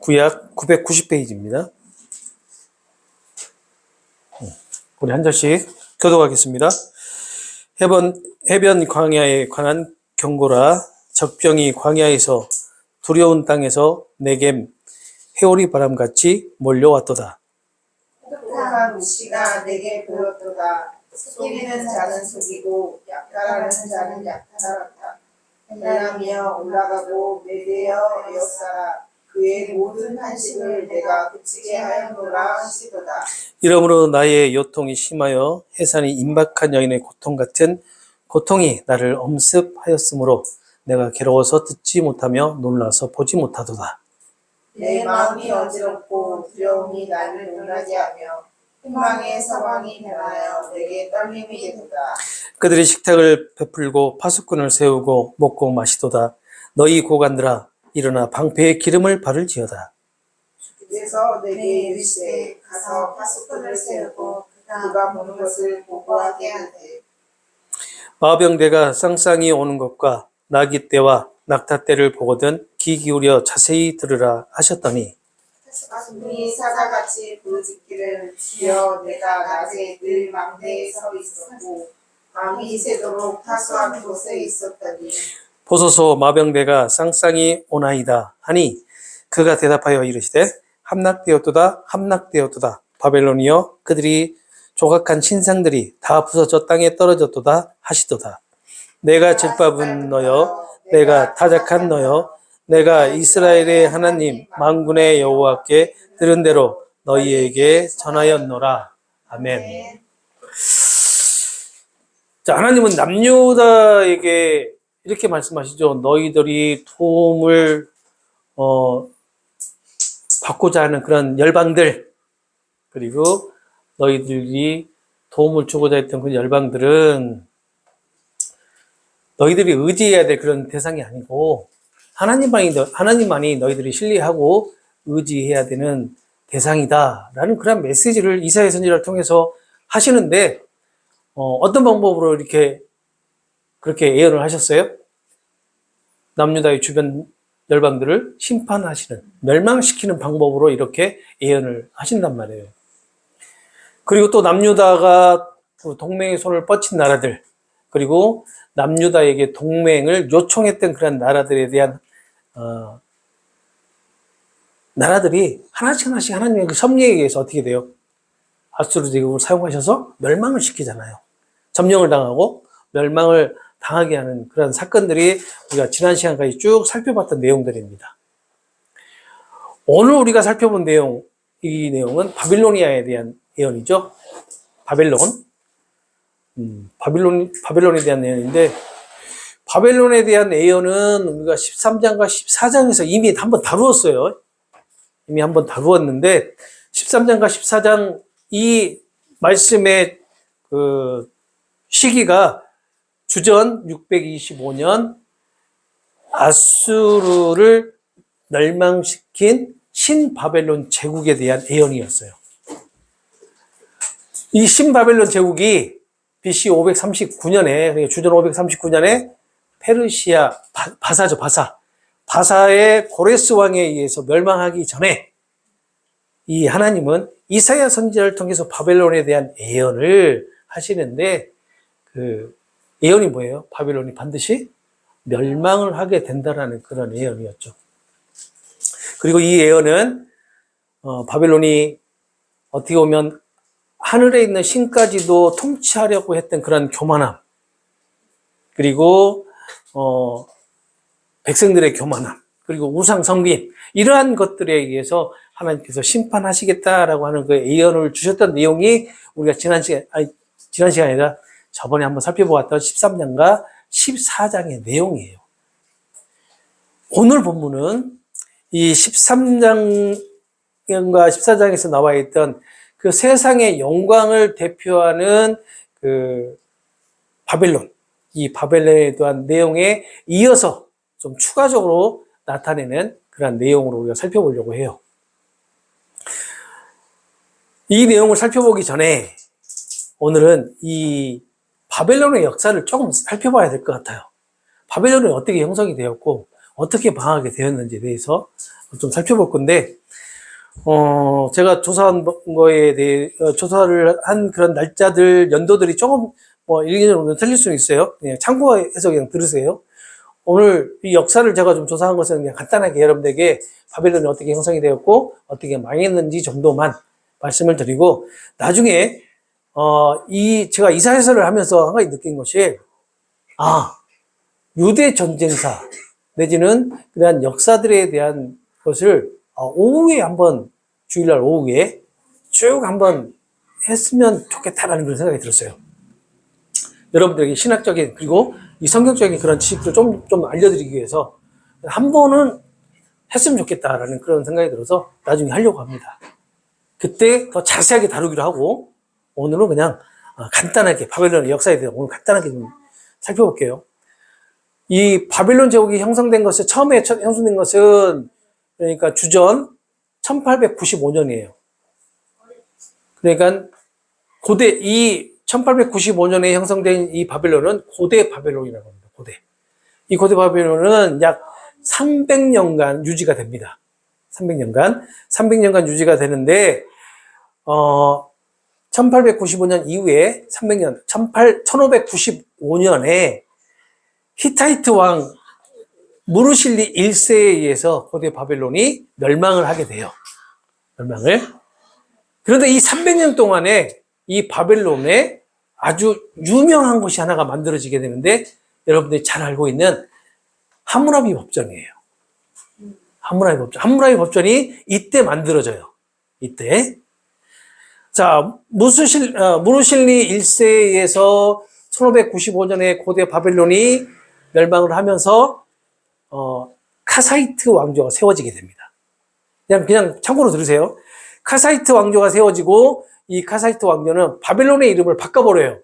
구약 990페이지입니다. 우리 한 절씩 교독하겠습니다. 해변 광야에 관한 경고라. 적병이 광야에서 두려운 땅에서 내게 해오리 바람같이 몰려왔도다. 혹독한 무시가 내게 보였도다. 속이는 자는 속이고 약탈하는 자는 약탈하였다. 엘람이여 올라가고 메대여 에어싸라. 그의 모든 한식을 내가 그치게 하였노라 하시도다. 이러므로 나의 요통이 심하여 해산이 임박한 여인의 고통 같은 고통이 나를 엄습하였으므로 내가 괴로워서 듣지 못하며 놀라서 보지 못하도다. 내 마음이 어지럽고 두려움이 나를 놀라게 하며 희망의 서방이 변하여 내게 떨림이 되도다. 그들이 식탁을 베풀고 파수꾼을 세우고 먹고 마시도다. 너희 고관들아 일어나 방패에 기름을 바를지어다. 그래서 내게 이르시되 가서 파수꾼을 세우고 그가 보는 것을 보고하게 하되 마병대가 쌍쌍이 오는 것과 나기 때와 낙타 때를 보거든 귀 기울여 자세히 들으라 하셨더니 파수꾼이 사자같이 부르짖기를 주여 내가 낮에 늘 망대에 서 있었고 밤이 새도록 파수한 곳에 있었더니 보소서 마병대가 쌍쌍이 오나이다 하니 그가 대답하여 이르시되 함락되었도다 함락되었도다. 바벨론이여 그들이 조각한 신상들이 다 부서져 땅에 떨어졌도다 하시도다. 내가 질밥은 너여 내가 타작한 너여 내가 이스라엘의 하나님 만군의 여호와께 들은 대로 너희에게 전하였노라. 아멘. 자, 하나님은 남유다에게 이렇게 말씀하시죠. 너희들이 도움을 받고자 하는 그런 열방들, 그리고 너희들이 도움을 주고자 했던 그 열방들은 너희들이 의지해야 될 그런 대상이 아니고 하나님만이 너희들이 신뢰하고 의지해야 되는 대상이다라는 그런 메시지를 이사야 선지자를 통해서 하시는데 어떤 방법으로 그렇게 예언을 하셨어요? 남유다의 주변 열방들을 심판하시는, 멸망시키는 방법으로 이렇게 예언을 하신단 말이에요. 그리고 또 남유다가 동맹의 손을 뻗친 나라들, 그리고 남유다에게 동맹을 요청했던 그런 나라들에 대한 나라들이 하나씩 하나님의 그 섭리에 의해서 어떻게 돼요? 아수르 제국을 사용하셔서 멸망을 시키잖아요. 점령을 당하고 멸망을 당하게 하는 그런 사건들이 우리가 지난 시간까지 쭉 살펴봤던 내용들입니다. 오늘 우리가 살펴본 이 내용은 바빌로니아에 대한 예언이죠. 바빌론에 대한 예언인데, 바벨론에 대한 예언은 우리가 13장과 14장에서 이미 한번 다루었어요. 이미 한번 다루었는데, 13장과 14장 이 말씀의 그 시기가 주전 625년 아수르를 멸망시킨 신바벨론 제국에 대한 예언이었어요. 이 신바벨론 제국이 BC 539년에, 주전 539년에 페르시아, 바사죠, 바사의 고레스 왕에 의해서 멸망하기 전에 이 하나님은 이사야 선지자를 통해서 바벨론에 대한 예언을 하시는데 그 예언이 뭐예요? 바벨론이 반드시 멸망을 하게 된다라는 그런 예언이었죠. 그리고 이 예언은 바벨론이 어떻게 보면 하늘에 있는 신까지도 통치하려고 했던 그런 교만함, 그리고 백성들의 교만함, 그리고 우상 섬김, 이러한 것들에 의해서 하나님께서 심판하시겠다라고 하는 그 예언을 주셨던 내용이 우리가 지난 시간이 아니라 저번에 한번 살펴보았던 13장과 14장의 내용이에요. 오늘 본문은 이 13장과 14장에서 나와 있던 그 세상의 영광을 대표하는 그 바벨론, 이 바벨론에 대한 내용에 이어서 좀 추가적으로 나타내는 그런 내용으로 우리가 살펴보려고 해요. 이 내용을 살펴보기 전에 오늘은 이 바벨론의 역사를 조금 살펴봐야 될 것 같아요. 바벨론이 어떻게 형성이 되었고 어떻게 방하게 되었는지에 대해서 좀 살펴볼 건데, 제가 조사한 거에 대해, 조사를 한 그런 날짜들, 연도들이 조금, 일견으로는 틀릴 수는 있어요. 그냥 참고해서 그냥 들으세요. 오늘 이 역사를 제가 좀 조사한 것은 그냥 간단하게 여러분들에게 바벨론이 어떻게 형성이 되었고, 어떻게 망했는지 정도만 말씀을 드리고, 나중에, 제가 이사해설을 하면서 한 가지 느낀 것이, 유대 전쟁사, 내지는 그러한 역사들에 대한 것을 오후에 한번, 주일날 오후에 쭉 한번 했으면 좋겠다라는 그런 생각이 들었어요. 여러분들에게 신학적인, 그리고 이 성경적인 그런 지식도 좀 알려드리기 위해서 한 번은 했으면 좋겠다라는 그런 생각이 들어서 나중에 하려고 합니다. 그때 더 자세하게 다루기로 하고, 오늘은 그냥 간단하게 바벨론의 역사에 대해서 오늘 간단하게 좀 살펴볼게요. 이 바벨론 제국이 처음에 형성된 것은, 그러니까 주전 1895년이에요. 그러니까 이 1895년에 형성된 이 바벨론은 고대 바벨론이라고 합니다. 이 고대 바벨론은 약 300년간 유지가 됩니다. 300년간 유지가 되는데, 1895년 이후에 1595년에 히타이트 왕 무르실리 1세에 의해서 고대 바벨론이 멸망을 하게 돼요. 그런데 이 300년 동안에 이 바벨론에 아주 유명한 것이 하나가 만들어지게 되는데, 여러분들이 잘 알고 있는 함무라비 법전이에요. 함무라비 법전이 이때 만들어져요. 이때. 자, 무르실리 1세에 의해서 1595년에 고대 바벨론이 멸망을 하면서 카사이트 왕조가 세워지게 됩니다. 그냥 참고로 들으세요. 카사이트 왕조가 세워지고, 이 카사이트 왕조는 바벨론의 이름을 바꿔버려요.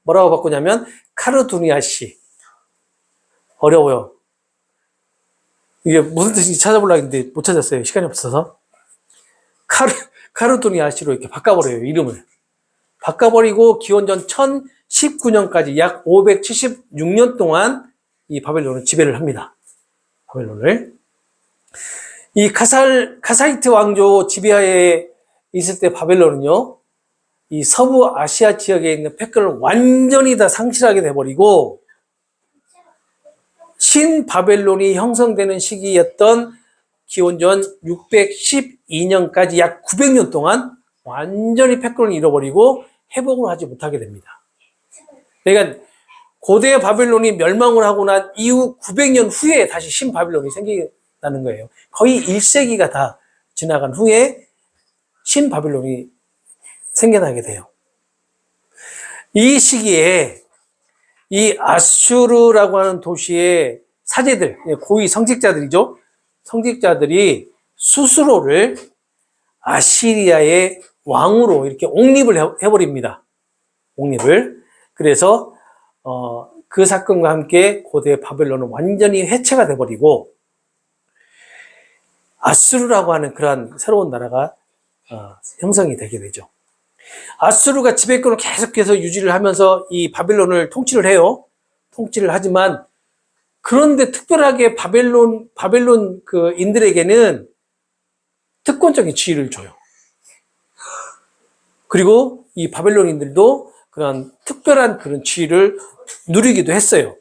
뭐라고 바꾸냐면 카르두니아시. 어려워요. 이게 무슨 뜻인지 찾아보려고 했는데 못 찾았어요. 시간이 없어서. 카르두니아시로 이렇게 바꿔버려요. 이름을. 바꿔버리고 기원전 1019년까지 약 576년 동안 이 바벨론을 지배를 합니다. 이 카사이트 왕조 지배하에 있을 때 바벨론은요, 이 서부 아시아 지역에 있는 패권을 완전히 다 상실하게 돼버리고, 신바벨론이 형성되는 시기였던 기원전 612년까지 약 900년 동안 완전히 패권을 잃어버리고 회복을 하지 못하게 됩니다. 그러니까 고대 바벨론이 멸망을 하고 난 이후 900년 후에 다시 신바벨론이 생긴다는 거예요. 거의 1세기가 다 지나간 후에 신바벨론이 생겨나게 돼요. 이 시기에 이 아수르라고 하는 도시의 사제들, 고위 성직자들이죠. 성직자들이 스스로를 아시리아의 왕으로 이렇게 옹립을 해버립니다. 그래서 그 사건과 함께 고대 바벨론은 완전히 해체가 돼버리고, 아수르라고 하는 그러한 새로운 나라가 형성이 되게 되죠. 아수르가 지배권을 계속해서 유지를 하면서 이 바벨론을 통치를 해요. 통치를 하지만, 그런데 특별하게 바벨론 그 인들에게는 특권적인 지위를 줘요. 그리고 이 바벨론인들도 그런 특별한 그런 지위를 누리기도 했어요.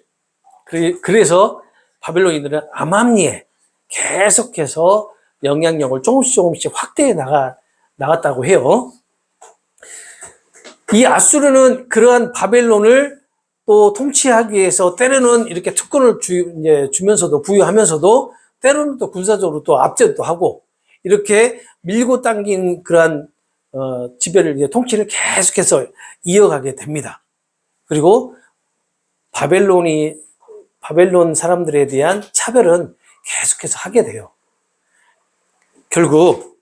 그래서 바벨론인들은 암암리에 계속해서 영향력을 조금씩 확대해 나갔다고 해요. 이 아수르는 그러한 바벨론을 또 통치하기 위해서 때로는 이렇게 특권을 주면서도, 부여하면서도, 때로는 또 군사적으로 또 압제도 하고, 이렇게 밀고 당긴 그러한 지배를, 통치를 계속해서 이어가게 됩니다. 그리고 바벨론 사람들에 대한 차별은 계속해서 하게 돼요. 결국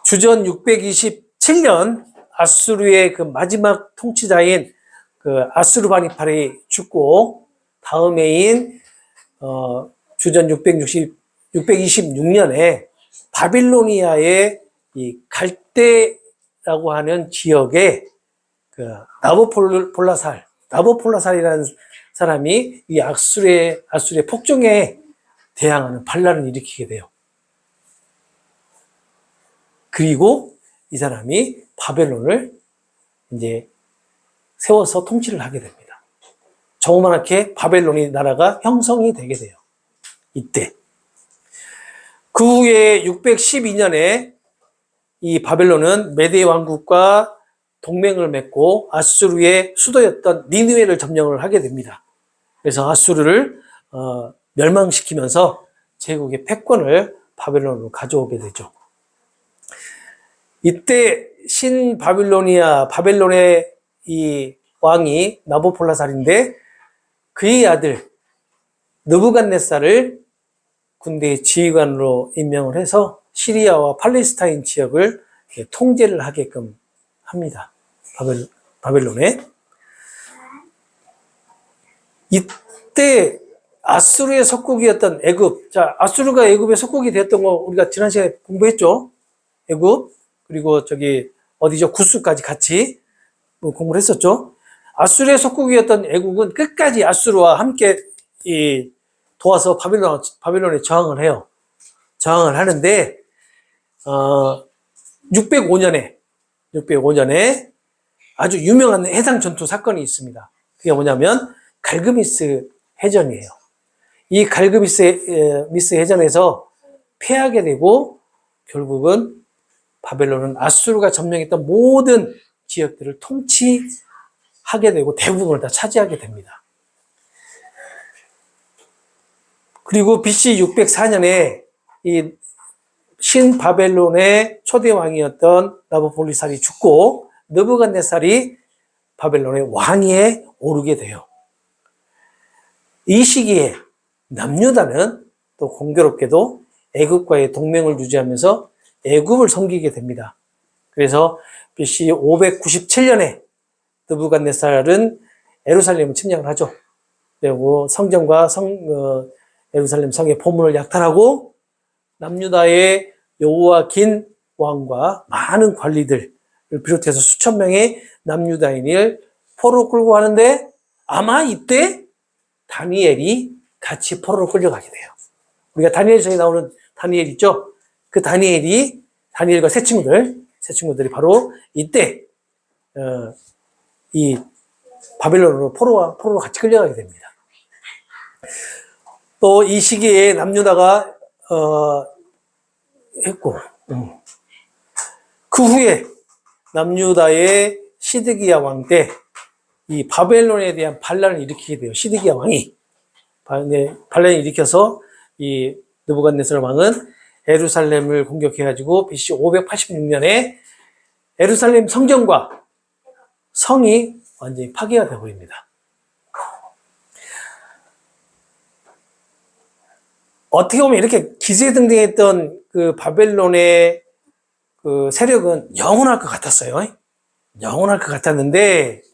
주전 627년 아수르의 그 마지막 통치자인 그 아수르바니팔이 죽고, 다음 해인 주전 626년에 바빌로니아의 이 갈대라고 하는 지역에 그 나보폴라살이라는 사람이 이 아수르의 폭정에 대항하는 반란을 일으키게 돼요. 그리고 이 사람이 바벨론을 이제 세워서 통치를 하게 됩니다. 조그맣게 바벨론이 나라가 형성이 되게 돼요. 이때. 그 후에 612년에 이 바벨론은 메데 왕국과 동맹을 맺고 아수르의 수도였던 니느웨를 점령을 하게 됩니다. 그래서 아수르를 멸망시키면서 제국의 패권을 바벨론으로 가져오게 되죠. 이때 바벨론의 이 왕이 나보폴라살인데 그의 아들 느부갓네살을 군대의 지휘관으로 임명을 해서 시리아와 팔레스타인 지역을 통제를 하게끔 합니다. 바벨론에. 이때 아수르의 속국이었던 애굽. 자, 아수르가 애굽의 속국이 되었던 거 우리가 지난 시간에 공부했죠. 애굽. 그리고 어디죠? 구스까지 같이 공부를 했었죠. 아수르의 속국이었던 애국은 끝까지 아수르와 함께 도와서 바벨론에 저항을 해요. 저항을 하는데 605년에 아주 유명한 해상 전투 사건이 있습니다. 그게 뭐냐면 갈그미스 해전이에요. 이 갈그미스 해전에서 패하게 되고 결국은 바벨론은 아수르가 점령했던 모든 지역들을 통치하게 되고 대부분을 다 차지하게 됩니다. 그리고 BC 604년에 이 신바벨론의 초대 왕이었던 나보폴리살이 죽고 느부갓네살이 바벨론의 왕위에 오르게 돼요. 이 시기에 남유다는 또 공교롭게도 애굽과의 동맹을 유지하면서 애굽을 섬기게 됩니다. 그래서 BC 597년에 느부갓네살은 예루살렘을 침략을 하죠. 그리고 성전과 예루살렘 성의 포문을 약탈하고 남유다의 여호야긴 왕과 많은 관리들을 비롯해서 수천 명의 남유다인을 포로로 끌고 가는데 아마 이때 다니엘이 같이 포로로 끌려가게 돼요. 우리가 다니엘서에 나오는 다니엘 있죠? 그 다니엘과 세 친구들이 바로 이때 이 바벨론으로 포로로 같이 끌려가게 됩니다. 또 이 시기에 남유다가 했고 그 후에 남유다의 시드기야 왕 때 이 바벨론에 대한 반란을 일으키게 돼요. 시드기야 왕이 반란을 일으켜서 이 느부갓네살 왕은 예루살렘을 공격해가지고 BC 586년에 예루살렘 성전과 성이 완전히 파괴가 되어버립니다. 어떻게 보면 이렇게 기세등등했던 그 바벨론의 그 세력은 영원할 것 같았어요. 영원할 것 같았는데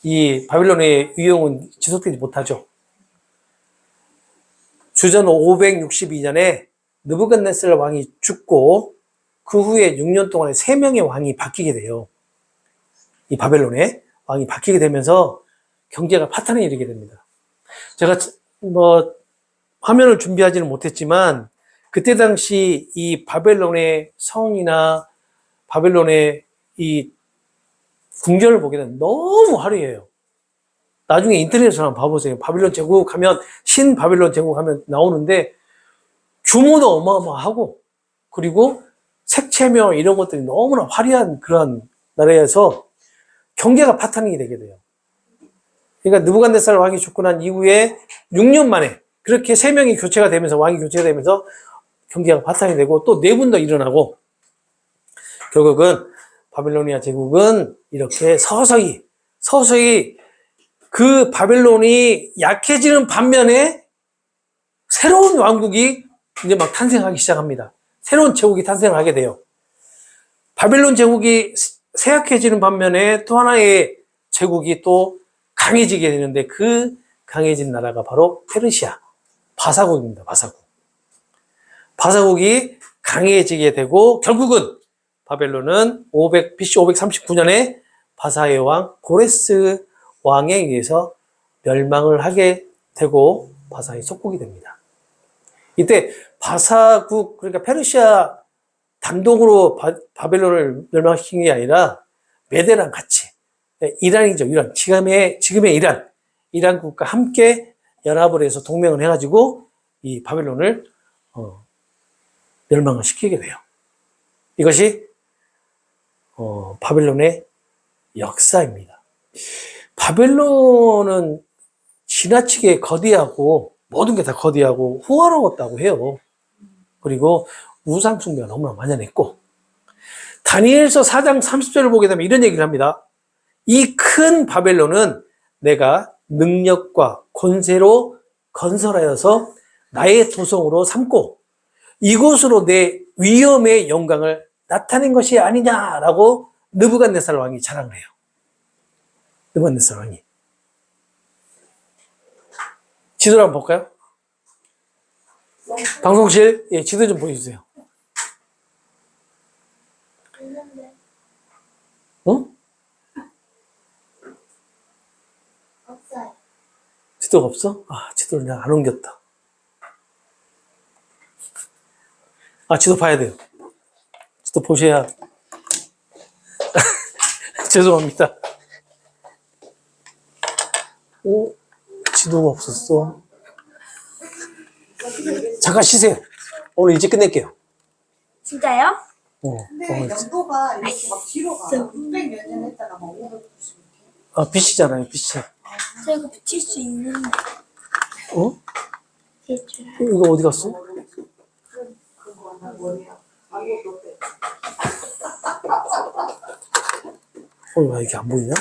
이 바벨론의 위용은 지속되지 못하죠. 주전 562년에 느부갓네살 왕이 죽고 그 후에 6년 동안에 3명의 왕이 바뀌게 돼요. 이 바벨론의 왕이 바뀌게 되면서 경제가 파탄에 이르게 됩니다. 제가 화면을 준비하지는 못했지만 그때 당시 이 바벨론의 성이나 바벨론의 이 궁전을 보게 되면 너무 화려해요. 나중에 인터넷에서 한번 봐보세요. 바벨론 제국 하면 신바벨론 제국 하면 나오는데 규모도 어마어마하고 그리고 색채며 이런 것들이 너무나 화려한 그런 나라에서 경제가 파탄이 되게 돼요. 그러니까 느부갓네살 왕이 죽고 난 이후에 6년 만에 그렇게 3명이 교체가 되면서 왕이 교체가 되면서 경제가 파탄이 되고 또 4분 더 일어나고 결국은 바벨로니아 제국은 이렇게 서서히 그 바벨론이 약해지는 반면에 새로운 왕국이 이제 막 탄생하기 시작합니다. 새로운 제국이 탄생하게 돼요. 바벨론 제국이 쇠약해지는 반면에 또 하나의 제국이 또 강해지게 되는데 그 강해진 나라가 바로 페르시아, 바사국입니다. 바사국이 강해지게 되고 결국은 바벨론은 BC 539년에 바사의 왕 고레스 왕에 의해서 멸망을 하게 되고 바사의 속국이 됩니다. 이때 바사국, 그러니까 페르시아 단독으로 바벨론을 멸망시킨 게 아니라 메대랑 같이, 이란이죠. 이란. 지금의 이란국과 함께 연합을 해서 동맹을 해가지고 이 바벨론을 멸망을 시키게 돼요. 이것이 바벨론의 역사입니다. 바벨론은 지나치게 거대하고 모든 게 다 거대하고 호화로웠다고 해요. 그리고 우상 숭배가 너무나 만연했고, 다니엘서 4장 30절을 보게 되면 이런 얘기를 합니다. 이 큰 바벨론은 내가 능력과 권세로 건설하여서 나의 도성으로 삼고 이곳으로 내 위엄의 영광을 나타낸 것이 아니냐라고 느부갓네살 왕이 자랑을 해요. 느부갓네살 왕이. 지도를 한번 볼까요? 방송실, 예, 지도 좀 보여주세요. 어? 없어요. 지도가 없어? 아, 지도를 내가 안 옮겼다. 아, 지도 봐야 돼요. 지도 보셔야. 죄송합니다. 오, 지도가 없었어. 잠깐 쉬세요. 오늘 일찍 끝낼게요. 진짜요? 근데 연도가 이렇게 막 뒤로 가. 600몇 년 했다가 막 590. 아, 빛이잖아요, 빛이. 제가 붙일 수 있는데. 어? 대출. 이거 어디 갔어? 그거 하나 뭐냐. 아무것도 없대. 왜 이렇게 안 보이냐?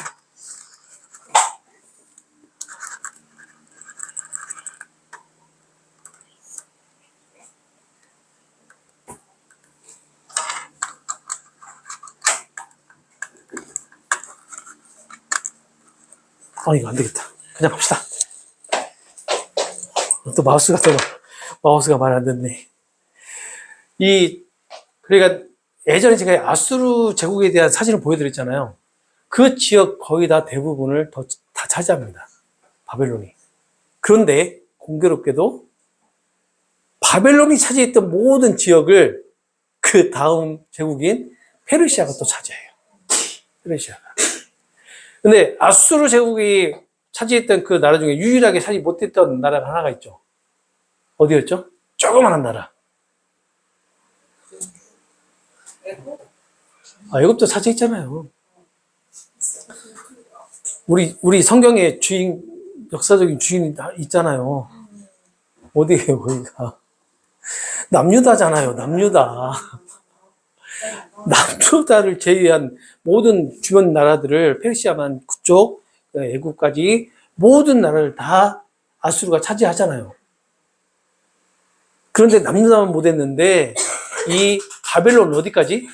아, 이거 안 되겠다. 그냥 갑시다. 또 마우스가 말 안 듣네. 그러니까 예전에 제가 아수르 제국에 대한 사진을 보여드렸잖아요. 그 지역 거의 다 대부분을 다 차지합니다. 바벨론이. 그런데 공교롭게도 바벨론이 차지했던 모든 지역을 그 다음 제국인 페르시아가 또 차지해요. 페르시아가. 근데 아수르 제국이 차지했던 그 나라 중에 유일하게 차지 못했던 나라가 하나가 있죠. 어디였죠? 조그만한 나라. 아, 애굽도 차지했잖아요. 우리 성경에 역사적인 주인이 있잖아요. 어디에요, 거기가? 남유다잖아요, 남유다. 남유다를 제외한 모든 주변 나라들을 페르시아만 그쪽, 애굽까지 모든 나라를 다 아수르가 차지하잖아요. 그런데 남유다만 못했는데 이 바벨론 어디까지?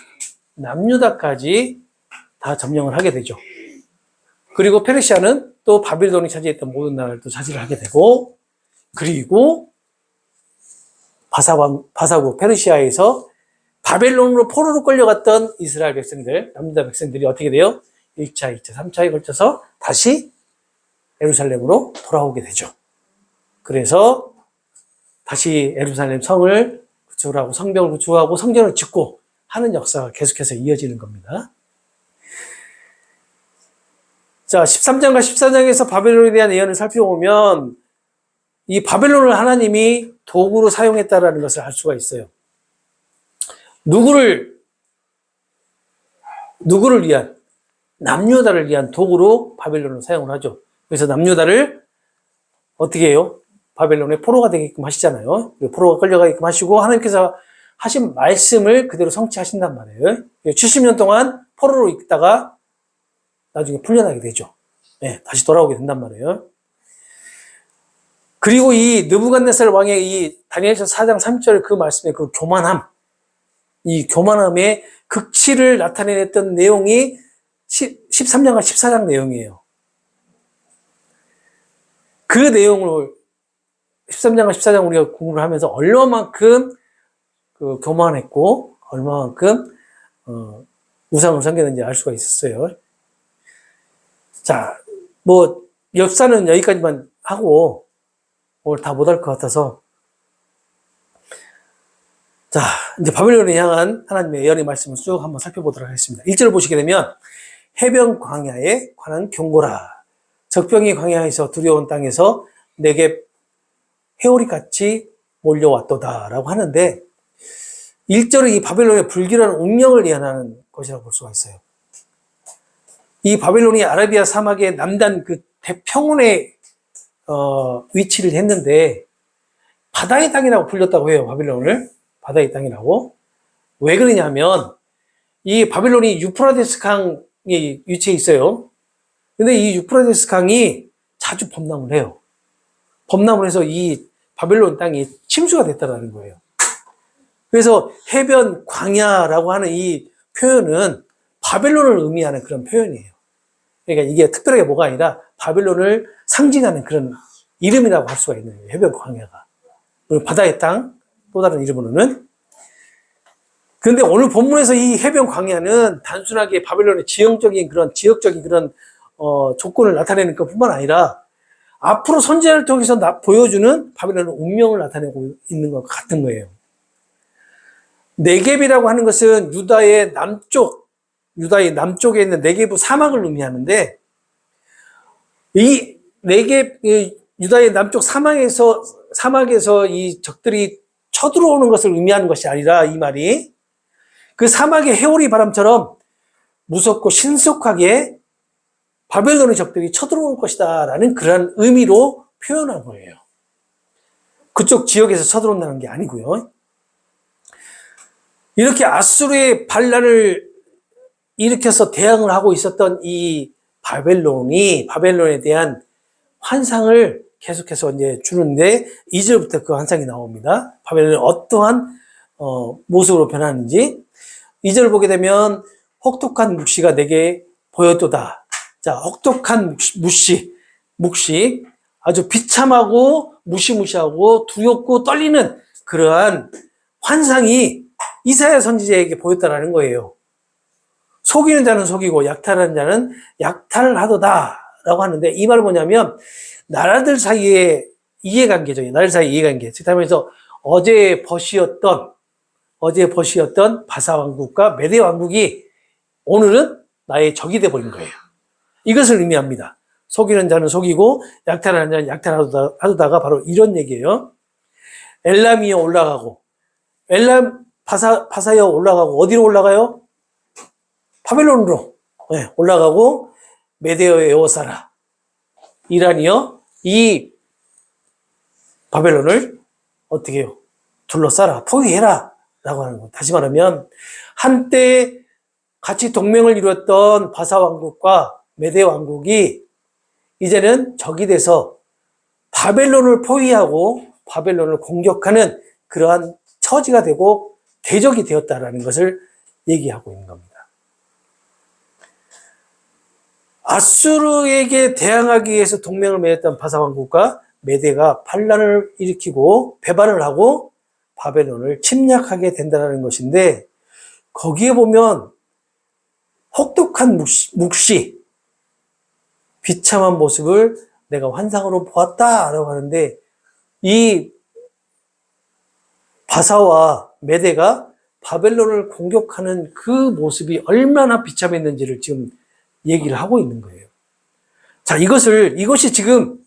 남유다까지 다 점령을 하게 되죠. 그리고 페르시아는 또 바벨론이 차지했던 모든 나라를 또 차지를 하게 되고, 그리고 바사국 페르시아에서 바벨론으로 포로로 끌려갔던 이스라엘 백성들, 남유다 백성들이 어떻게 돼요? 1차, 2차, 3차에 걸쳐서 다시 예루살렘으로 돌아오게 되죠. 그래서 다시 예루살렘 성을 구축을 하고 성벽을 구축하고 성전을 짓고 하는 역사가 계속해서 이어지는 겁니다. 자, 13장과 14장에서 바벨론에 대한 예언을 살펴보면 이 바벨론을 하나님이 도구로 사용했다라는 것을 알 수가 있어요. 누구를 위한, 남유다를 위한 도구로 바벨론을 사용을 하죠. 그래서 남유다를 어떻게 해요? 바벨론의 포로가 되게끔 하시잖아요. 포로가 끌려가게끔 하시고 하나님께서 하신 말씀을 그대로 성취하신단 말이에요. 70년 동안 포로로 있다가 나중에 풀려나게 되죠. 네, 다시 돌아오게 된단 말이에요. 그리고 이 느부갓네살 왕의 이 다니엘서 4장 3절 그 말씀의 그 교만함, 이 교만함의 극치를 나타내냈던 내용이 13장과 14장 내용이에요. 그 내용을 13장과 14장 우리가 공부를 하면서 얼마만큼 그 교만했고 얼마만큼 우상을 섬겼는지 알 수가 있었어요. 자, 뭐 역사는 여기까지만 하고 오늘 다 못할 것 같아서, 자, 이제 바벨론을 향한 하나님의 예언의 말씀을 쭉 한번 살펴보도록 하겠습니다. 1절을 보시게 되면 해변 광야에 관한 경고라. 적병이 광야에서 두려운 땅에서 내게 해오리같이 몰려왔도다 라고 하는데, 1절은 이 바벨론의 불길한 운명을 예언하는 것이라고 볼 수가 있어요. 이 바벨론이 아라비아 사막의 남단 그 대평원에 위치를 했는데 바다의 땅이라고 불렸다고 해요. 바벨론을 바다의 땅이라고. 왜 그러냐면 이 바벨론이 유프라데스 강에 위치해 있어요. 근데 이 유프라데스 강이 자주 범람을 해요. 범람을 해서 이 바벨론 땅이 침수가 됐다는 거예요. 그래서 해변 광야라고 하는 이 표현은 바벨론을 의미하는 그런 표현이에요. 그러니까 이게 특별하게 뭐가 아니라 바벨론을 상징하는 그런 이름이라고 할 수가 있는 거예요. 해변 광야가. 그리고 바다의 땅, 또 다른 이름으로는. 그런데 오늘 본문에서 이 해변 광야는 단순하게 바벨론의 지형적인 그런 지역적인 그런 조건을 나타내는 것뿐만 아니라 앞으로 선지자를 통해서 보여주는 바벨론의 운명을 나타내고 있는 것 같은 거예요. 네겝이라고 하는 것은 유다의 남쪽에 있는 네겝 사막을 의미하는데, 이 네겝, 유다의 남쪽 사막에서 이 적들이 쳐들어오는 것을 의미하는 것이 아니라, 이 말이 그 사막의 해오리 바람처럼 무섭고 신속하게 바벨론의 적들이 쳐들어올 것이다 라는 그런 의미로 표현한 거예요. 그쪽 지역에서 쳐들어온다는 게 아니고요. 이렇게 아수르의 반란을 일으켜서 대항을 하고 있었던 이 바벨론에 대한 환상을 계속해서 이제 주는데, 2절부터 그 환상이 나옵니다. 바벨론이 어떠한 모습으로 변하는지. 2절을 보게 되면 혹독한 묵시가 내게 보였도다. 자, 혹독한 묵시, 아주 비참하고 무시무시하고 두렵고 떨리는 그러한 환상이 이사야 선지자에게 보였다라는 거예요. 속이는 자는 속이고 약탈하는 자는 약탈을 하도다 라고 하는데, 이 말은 뭐냐면 나라들 사이의 이해관계죠. 나라들 사이의 이해관계. 즉 하면서 어제의 벗이었던 바사 왕국과 메대 왕국이 오늘은 나의 적이 되어버린 거예요. 이것을 의미합니다. 속이는 자는 속이고 약탈하는 자는 약탈하도다가 바로 이런 얘기예요. 엘람이여 올라가고, 바사여 올라가고, 어디로 올라가요? 바벨론으로 올라가고, 메데어에 에워싸라. 이란이여 이 바벨론을 어떻게 해요? 둘러싸라, 포위해라 라고 하는 거예요. 다시 말하면 한때 같이 동맹을 이루었던 바사 왕국과 메데 왕국이 이제는 적이 돼서 바벨론을 포위하고 바벨론을 공격하는 그러한 처지가 되고 대적이 되었다라는 것을 얘기하고 있는 겁니다. 아수르에게 대항하기 위해서 동맹을 맺었던 바사 왕국과 메대가 반란을 일으키고 배반을 하고 바벨론을 침략하게 된다는 것인데, 거기에 보면 혹독한 묵시, 비참한 모습을 내가 환상으로 보았다라고 하는데, 이 바사와 메대가 바벨론을 공격하는 그 모습이 얼마나 비참했는지를 지금 얘기를 하고 있는 거예요. 자, 이것이 지금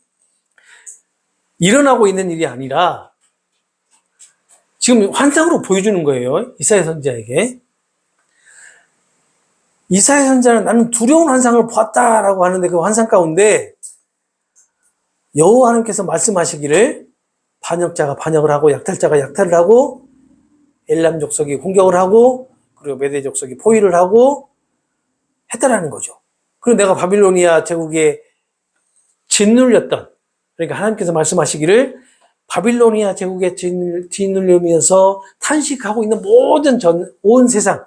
일어나고 있는 일이 아니라 지금 환상으로 보여주는 거예요. 이사야 선지자에게. 이사야 선지자는 나는 두려운 환상을 보았다라고 하는데, 그 환상 가운데 여호와 하나님께서 말씀하시기를 반역자가 반역을 하고 약탈자가 약탈을 하고 엘람 족속이 공격을 하고 그리고 메대 족속이 포위를 하고 했다라는 거죠. 그리고 내가 바빌로니아 제국에 짓눌렸던, 그러니까 하나님께서 말씀하시기를 바빌로니아 제국에 짓눌리면서 탄식하고 있는 온 세상,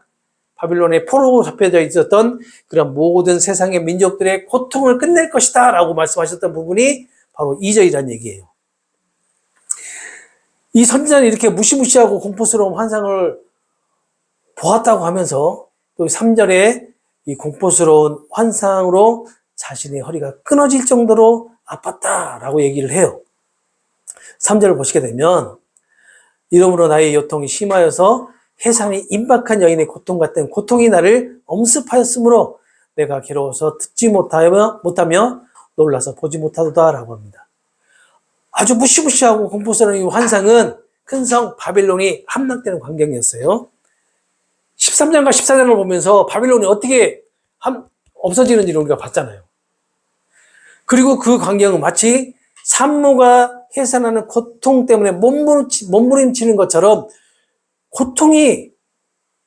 바빌론의 포로로 잡혀져 있었던 그런 모든 세상의 민족들의 고통을 끝낼 것이다 라고 말씀하셨던 부분이 바로 2절이라는 얘기예요. 이 선지자는 이렇게 무시무시하고 공포스러운 환상을 보았다고 하면서 또 3절에 이 공포스러운 환상으로 자신의 허리가 끊어질 정도로 아팠다라고 얘기를 해요. 3절을 보시게 되면 이러므로 나의 요통이 심하여서 해산이 임박한 여인의 고통 같은 고통이 나를 엄습하였으므로 내가 괴로워서 듣지 못하며 놀라서 보지 못하도다 라고 합니다. 아주 무시무시하고 공포스러운 이 환상은 큰 성 바벨론이 함락되는 광경이었어요. 13장과 14장을 보면서 바벨론이 어떻게 없어지는지를 우리가 봤잖아요. 그리고 그 광경은 마치 산모가 해산하는 고통 때문에 몸부림치는 것처럼 고통이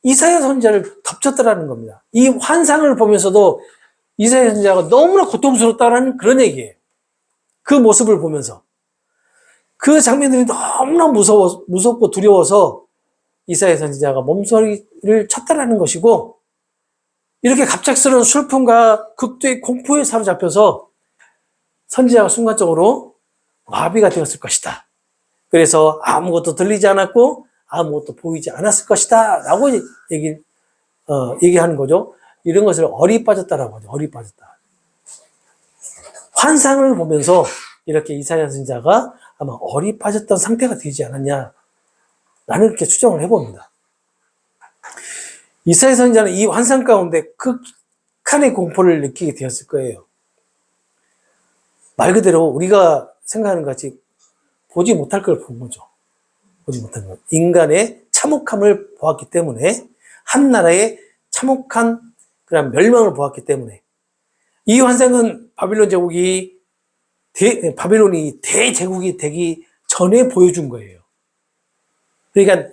이사야 선지자를 덮쳤더라는 겁니다. 이 환상을 보면서도 이사야 선지자가 너무나 고통스럽다는 그런 얘기예요. 그 모습을 보면서. 그 장면들이 너무나 무섭고 두려워서 이사야 선지자가 몸서리를 쳤다라는 것이고, 이렇게 갑작스러운 슬픔과 극도의 공포에 사로잡혀서 선지자가 순간적으로 마비가 되었을 것이다. 그래서 아무것도 들리지 않았고 아무것도 보이지 않았을 것이다 라고 얘기하는 거죠. 이런 것을 얼이 빠졌다라고 하죠. 얼이 빠졌다. 환상을 보면서 이렇게 이사야 선지자가 아마 얼이 빠졌던 상태가 되지 않았냐, 나는 그렇게 추정을 해봅니다. 이사야 선지자는 이 환상 가운데 극한의 공포를 느끼게 되었을 거예요. 말 그대로 우리가 생각하는 것 같이 보지 못할 걸 본 거죠. 보지 못한 것. 인간의 참혹함을 보았기 때문에, 한 나라의 참혹한 그런 멸망을 보았기 때문에, 이 환상은 바벨론이 대제국이 되기 전에 보여준 거예요. 그러니까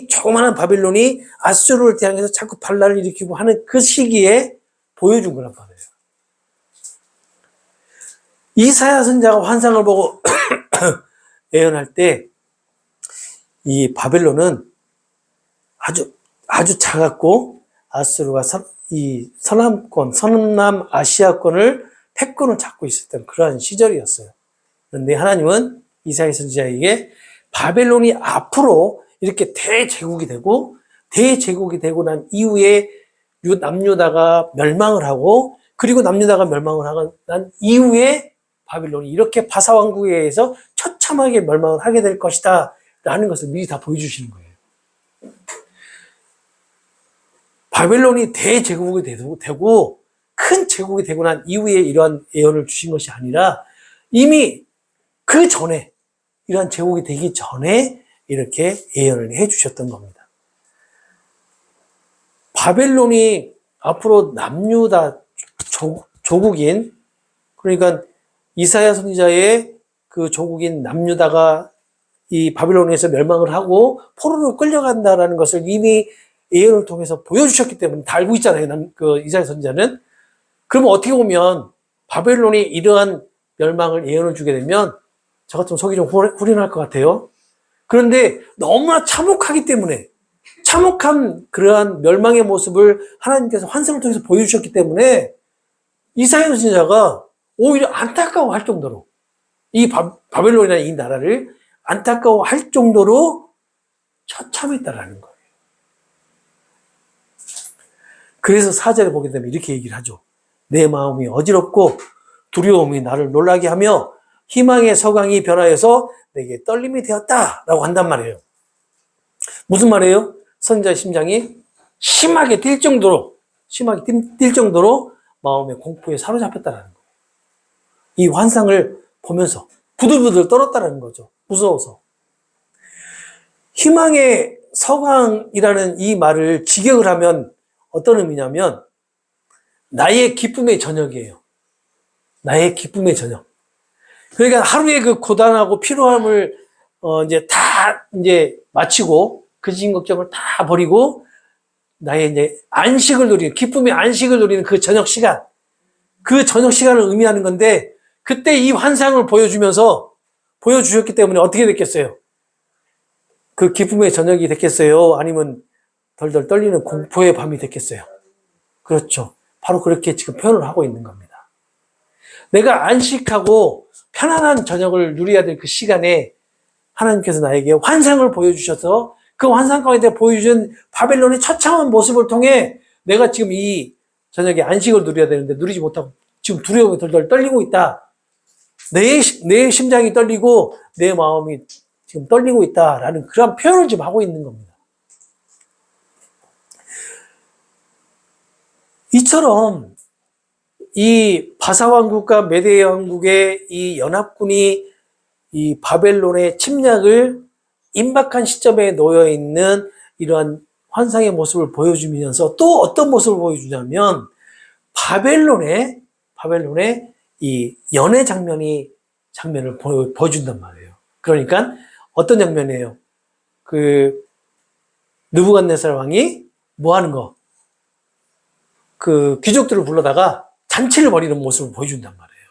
조그마한 바벨론이 아수르를 대항해서 자꾸 반란을 일으키고 하는 그 시기에 보여준 거란 말이에요. 이사야 선지자가 환상을 보고 예언할 때 이 바벨론은 아주 작았고 아수르가 이 서남 아시아권을 패권을 잡고 있었던 그러한 시절이었어요. 그런데 하나님은 이사야 선지자에게 바벨론이 앞으로 이렇게 대제국이 되고 난 이후에 남유다가 멸망을 하고, 그리고 남유다가 멸망을 하고 난 이후에 바벨론이 이렇게 바사왕국에 의해서 처참하게 멸망을 하게 될 것이다 라는 것을 미리 다 보여주시는 거예요. 바벨론이 대제국이 되고 큰 제국이 되고 난 이후에 이러한 예언을 주신 것이 아니라 이미 그 전에, 이러한 제국이 되기 전에 이렇게 예언을 해 주셨던 겁니다. 바벨론이 앞으로 남유다 조국인, 그러니까 이사야 선지자의 그 조국인 남유다가 이 바벨론에서 멸망을 하고 포로로 끌려간다라는 것을 이미 예언을 통해서 보여주셨기 때문에 다 알고 있잖아요. 이사야 선지자는. 그러면 어떻게 보면 바벨론이 이러한 멸망을 예언을 주게 되면 저 같으면 속이 좀 후련할 것 같아요. 그런데 너무나 참혹하기 때문에, 참혹한 그러한 멸망의 모습을 하나님께서 환상을 통해서 보여주셨기 때문에 이사야 선지자가 오히려 안타까워할 정도로, 이 바벨론이라는 이 나라를 안타까워할 정도로 처참했다라는 거예요. 그래서 4절에 보게 되면 이렇게 얘기를 하죠. 내 마음이 어지럽고 두려움이 나를 놀라게 하며 희망의 서광이 변하여서 내게 떨림이 되었다라고 한단 말이에요. 무슨 말이에요? 선지자의 심장이 심하게 뛸 정도로 마음의 공포에 사로잡혔다는 거예요. 이 환상을 보면서 부들부들 떨었다는 거죠. 무서워서. 희망의 서광이라는 이 말을 직역을 하면 어떤 의미냐면 나의 기쁨의 저녁이에요. 나의 기쁨의 저녁. 그러니까 하루의 그 고단하고 피로함을 이제 마치고 그 짐 걱정을 다 버리고 나의 이제 안식을 누리는, 기쁨의 안식을 누리는 그 저녁 시간, 그 저녁 시간을 의미하는 건데, 그때 이 환상을 보여주셨기 때문에 어떻게 됐겠어요? 그 기쁨의 저녁이 됐겠어요? 아니면 덜덜 떨리는 공포의 밤이 됐겠어요? 그렇죠. 바로 그렇게 지금 표현을 하고 있는 겁니다. 내가 안식하고 편안한 저녁을 누려야 될 그 시간에 하나님께서 나에게 환상을 보여주셔서 그 환상 가운데 보여준 바벨론의 처참한 모습을 통해 내가 지금 이 저녁에 안식을 누려야 되는데 누리지 못하고 지금 두려움이 덜덜 떨리고 있다. 내 심장이 떨리고 내 마음이 지금 떨리고 있다라는 그런 표현을 지금 하고 있는 겁니다. 이처럼 이 바사왕국과 메데 왕국의 이 연합군이 이 바벨론의 침략을 임박한 시점에 놓여 있는 이러한 환상의 모습을 보여주면서 또 어떤 모습을 보여주냐면 바벨론의 이 연애 장면을 보여준단 말이에요. 그러니까 어떤 장면이에요? 그 느부갓네살 왕이 뭐 하는 거? 그 귀족들을 불러다가 잔치를 벌이는 모습을 보여준단 말이에요.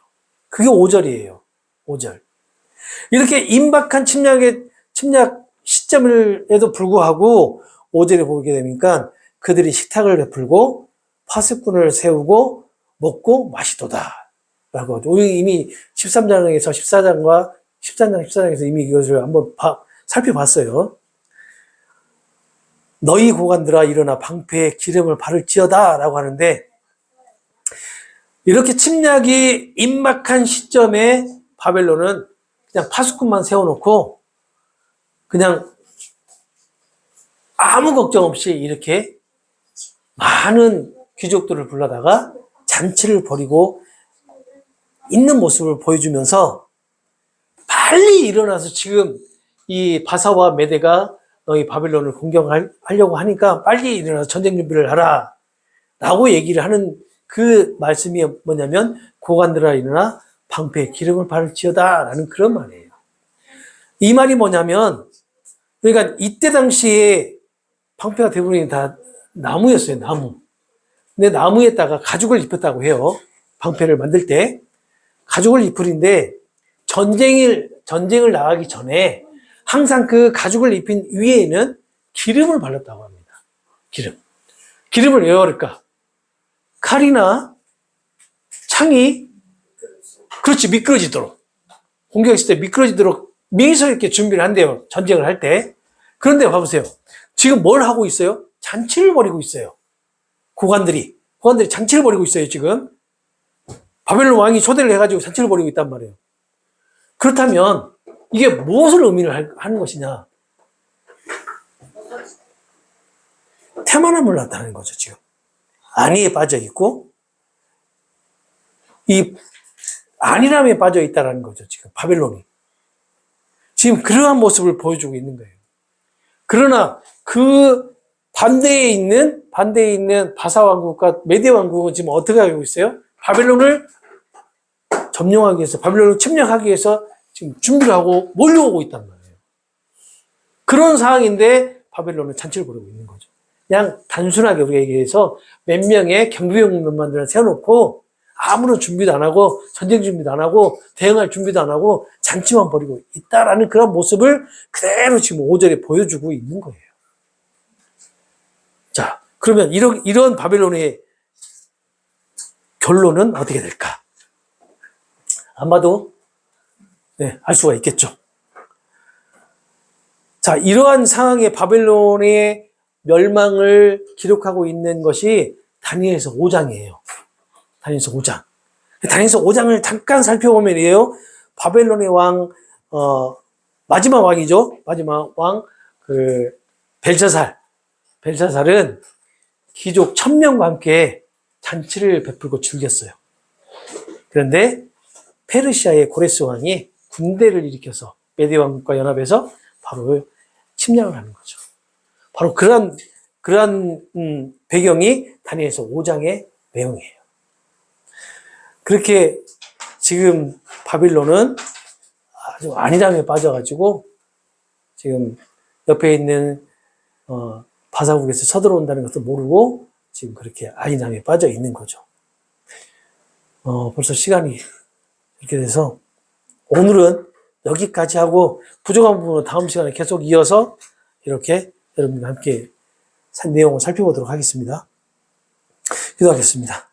그게 5절이에요. 5절. 이렇게 임박한 침략 시점에도 불구하고 5절에 보게 되니까 그들이 식탁을 베풀고 파수꾼을 세우고 먹고 마시도다. 라고. 우리 이미 13장에서 14장에서 이미 이것을 한번 살펴봤어요. 너희 고관들아 일어나 방패에 기름을 바를지어다 라고 하는데 이렇게 침략이 임박한 시점에 바벨론은 그냥 파수꾼만 세워놓고 그냥 아무 걱정 없이 이렇게 많은 귀족들을 불러다가 잔치를 벌이고 있는 모습을 보여주면서 빨리 일어나서 지금 이 바사와 메대가 너희 바벨론을 공격하려고 하니까 빨리 일어나서 전쟁 준비를 하라 라고 얘기를 하는 그 말씀이 뭐냐면 고관들아 일어나 방패에 기름을 바를지어다 라는 그런 말이에요. 이 말이 뭐냐면 그러니까 이때 당시에 방패가 대부분 다 나무였어요. 나무. 근데 나무에다가 가죽을 입혔다고 해요. 방패를 만들 때 가죽을 입을인데 전쟁을 나가기 전에 항상 그 가죽을 입힌 위에는 기름을 발랐다고 합니다. 기름을 왜 바를까? 칼이나 창이 그렇지 미끄러지도록 공격했을 때 미끄러지도록 미리서 이렇게 준비를 한대요. 전쟁을 할 때. 그런데 봐보세요. 지금 뭘 하고 있어요? 잔치를 벌이고 있어요. 고관들이 잔치를 벌이고 있어요. 지금 바벨론 왕이 초대를 해가지고 잔치를 벌이고 있단 말이에요. 그렇다면 이게 무엇을 의미를 하는 것이냐? 태만함을 나타내는 거죠. 지금 안위에 빠져 있고 이 안일함에 빠져 있다는 거죠. 지금 바벨론이 지금 그러한 모습을 보여주고 있는 거예요. 그러나 그 반대에 있는 바사 왕국과 메데 왕국은 지금 어떻게 하고 있어요? 바벨론을 점령하기 위해서, 바벨론을 침략하기 위해서 지금 준비를 하고 몰려오고 있단 말이에요. 그런 상황인데 바벨론은 잔치를 벌이고 있는 거죠. 그냥 단순하게 우리가 얘기해서 몇 명의 경비병만들을 세워놓고 아무런 준비도 안 하고 전쟁 준비도 안 하고 대응할 준비도 안 하고 잔치만 벌이고 있다라는 그런 모습을 그대로 지금 5절에 보여주고 있는 거예요. 자, 그러면 이런 바벨론의 결론은 어떻게 될까? 아마도 알 수가 있겠죠. 자, 이러한 상황의 바벨론의 멸망을 기록하고 있는 것이 다니엘서 5장이에요. 다니엘서 5장. 다니엘서 5장을 잠깐 살펴보면요. 바벨론의 왕, 마지막 왕이죠. 마지막 왕, 벨사살은 귀족 1000명과 함께 잔치를 베풀고 즐겼어요. 그런데 페르시아의 고레스 왕이 군대를 일으켜서 메데 왕국과 연합해서 바로 침략을 하는 거죠. 바로 그러한 배경이 다니엘서 5장의 내용이에요. 그렇게 지금 바빌론은 아주 안일함에 빠져가지고 지금 옆에 있는 바사국에서 쳐들어온다는 것도 모르고 지금 그렇게 안일함에 빠져 있는 거죠. 벌써 시간이 이렇게 돼서 오늘은 여기까지 하고 부족한 부분은 다음 시간에 계속 이어서 이렇게 여러분과 함께 내용을 살펴보도록 하겠습니다. 기도하겠습니다.